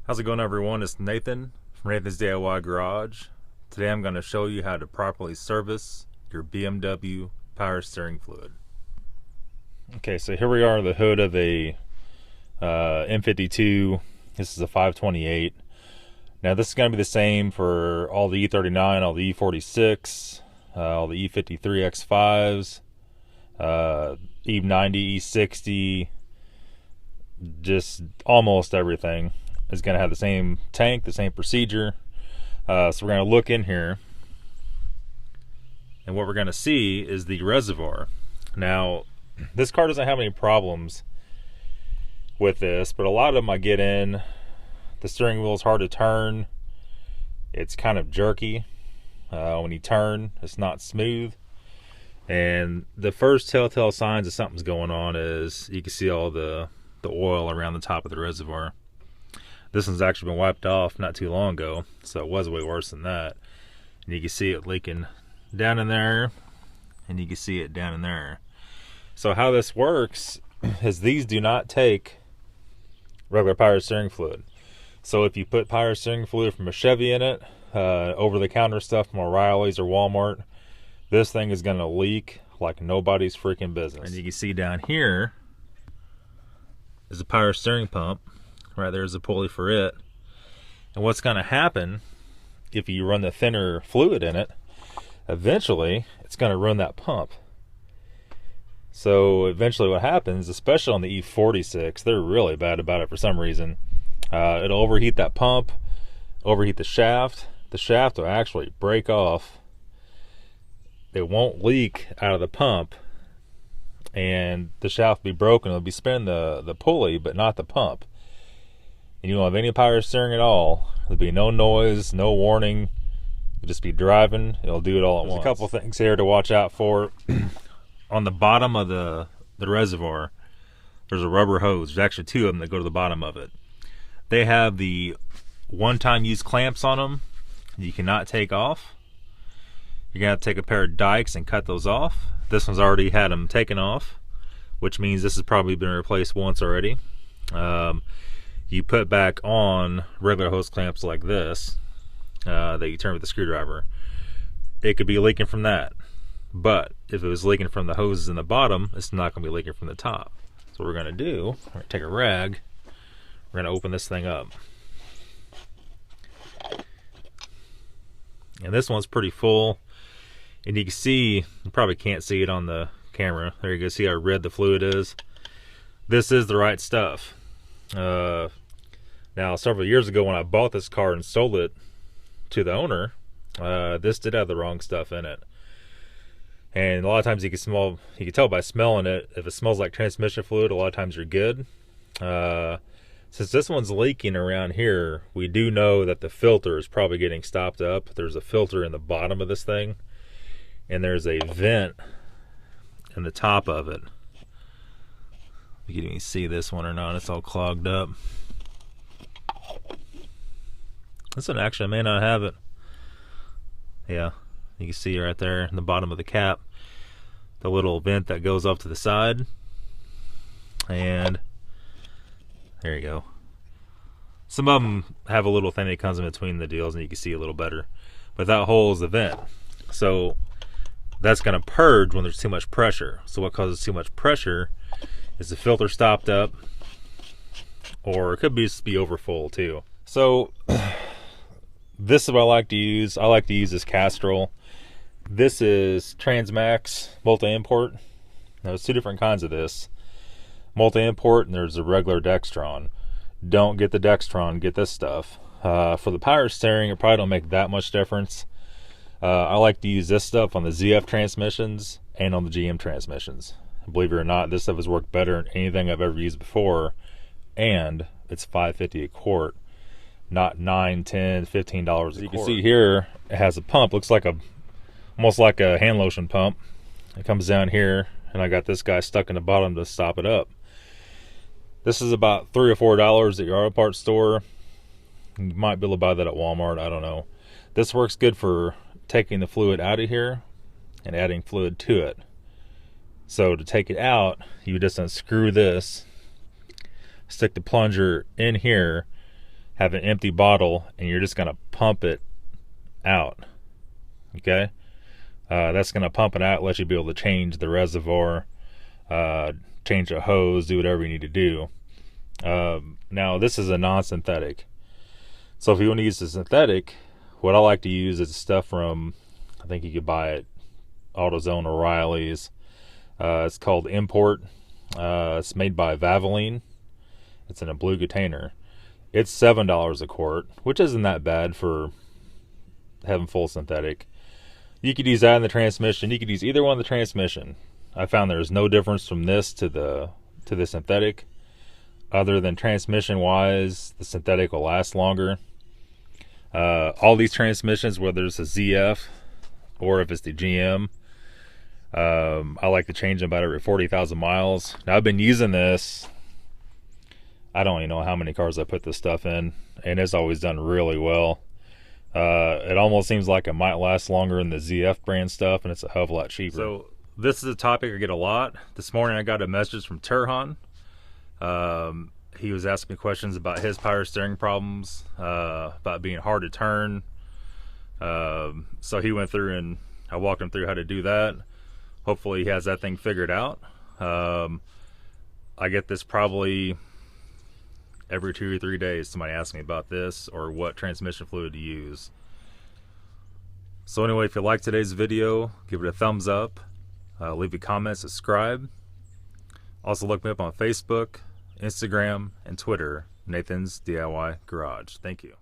How's it going, everyone? It's Nathan from Nathan's DIY Garage. Today I'm going to show you how to properly service your BMW power steering fluid. Okay, so here we are on the hood of a M52. This is a 528. Now this is going to be the same for all the e39, all the e46, all the e53 X5s, e90, e60, just almost everything is going to have the same tank, the same procedure. So we're going to look in here, and what we're going to see is the reservoir. Now this car doesn't have any problems with this, but a lot of them I get in, the steering wheel is hard to turn, it's kind of jerky. When you turn, it's not smooth, and the first telltale signs of something's going on is you can see all the oil around the top of the reservoir. This one's actually been wiped off not too long ago, so it was way worse than that. And you can see it leaking down in there, and you can see it down in there. So how this works is these do not take regular power steering fluid. So if you put power steering fluid from a Chevy in it, over-the-counter stuff from O'Reilly's or Walmart, this thing is going to leak like nobody's freaking business. And you can see down here is a power steering pump. Right there's a pulley for it. And what's going to happen if you run the thinner fluid in it, eventually it's going to run that pump. So eventually what happens, especially on the e36, they're really bad about it for some reason. It'll overheat that pump, overheat the shaft. The shaft will actually break off. It won't leak out of the pump, and the shaft will be broken. It'll be spinning the pulley, but not the pump. And you won't have any power steering at all. There'll be no noise, no warning. You'll just be driving. It'll do it all at once. There's a couple things here to watch out for. On the bottom of the reservoir, there's a rubber hose. There's actually two of them that go to the bottom of it. They have the one-time use clamps on them you cannot take off. You're gonna have to take a pair of dikes and cut those off. This one's already had them taken off, which means this has probably been replaced once already. You put back on regular hose clamps like this that you turn with a screwdriver. It could be leaking from that, but if it was leaking from the hoses in the bottom, it's not going to be leaking from the top. So what we're going to do, we're going to take a rag, we're going to open this thing up. And this one's pretty full, and you can see, you probably can't see it on the camera, there you go, see how red the fluid is. This is the right stuff. Now several years ago when I bought this car and sold it to the owner, this did have the wrong stuff in it. And a lot of times you can tell by smelling it, if it smells like transmission fluid, a lot of times you're good. Since this one's leaking around here, we do know that the filter is probably getting stopped up. There's a filter in the bottom of this thing, and there's a vent in the top of it. You can even see this one or not, it's all clogged up. This one actually may not have it. Yeah, you can see right there in the bottom of the cap, the little vent that goes up to the side. And there you go. Some of them have a little thing that comes in between the deals and you can see a little better. But that hole is the vent. So that's going to purge when there's too much pressure. So what causes too much pressure is the filter stopped up, or it could just be over full too. So this is what I like to use. I like to use this Castrol. This is Transmax multi-import. Now there's two different kinds of this. Multi-import, and there's a regular Dextron. Don't get the Dextron, get this stuff. For the power steering, it probably don't make that much difference. I like to use this stuff on the ZF transmissions and on the GM transmissions. Believe it or not, this stuff has worked better than anything I've ever used before, and it's $5.50 a quart, not $9, $10, $15 a quart. You can see here it has a pump, looks like almost like a hand lotion pump. It comes down here, and I got this guy stuck in the bottom to stop it up. This is about $3 or $4 at your auto parts store. You might be able to buy that at Walmart, I don't know. This works good for taking the fluid out of here and adding fluid to it. So to take it out, you just unscrew this, stick the plunger in here, have an empty bottle and you're just going to pump it out. Okay, that's going to pump it out, let you be able to change the reservoir, change a hose, do whatever you need to do. Now this is a non-synthetic, so if you want to use the synthetic, what I like to use is stuff from, I think you could buy it AutoZone or Riley's. It's called Import. It's made by Valvoline. It's in a blue container. It's $7 a quart, which isn't that bad for having full synthetic. You could use that in the transmission. You could use either one of the transmission. I found there's no difference from this to the synthetic, other than transmission wise, the synthetic will last longer. All these transmissions, whether it's a ZF or if it's the GM, I like to change them about every 40,000 miles. Now I've been using this, I don't even know how many cars I put this stuff in, and it's always done really well. It almost seems like it might last longer than the ZF brand stuff, and it's a hell of a lot cheaper. So this is a topic I get a lot. This morning I got a message from Turhan. He was asking me questions about his power steering problems, about being hard to turn. So he went through and I walked him through how to do that. Hopefully he has that thing figured out. I get this probably every 2 or 3 days. Somebody asks me about this or what transmission fluid to use. So anyway, if you like today's video, give it a thumbs up, leave a comment, subscribe. Also look me up on Facebook, Instagram, and Twitter, Nathan's DIY Garage. Thank you.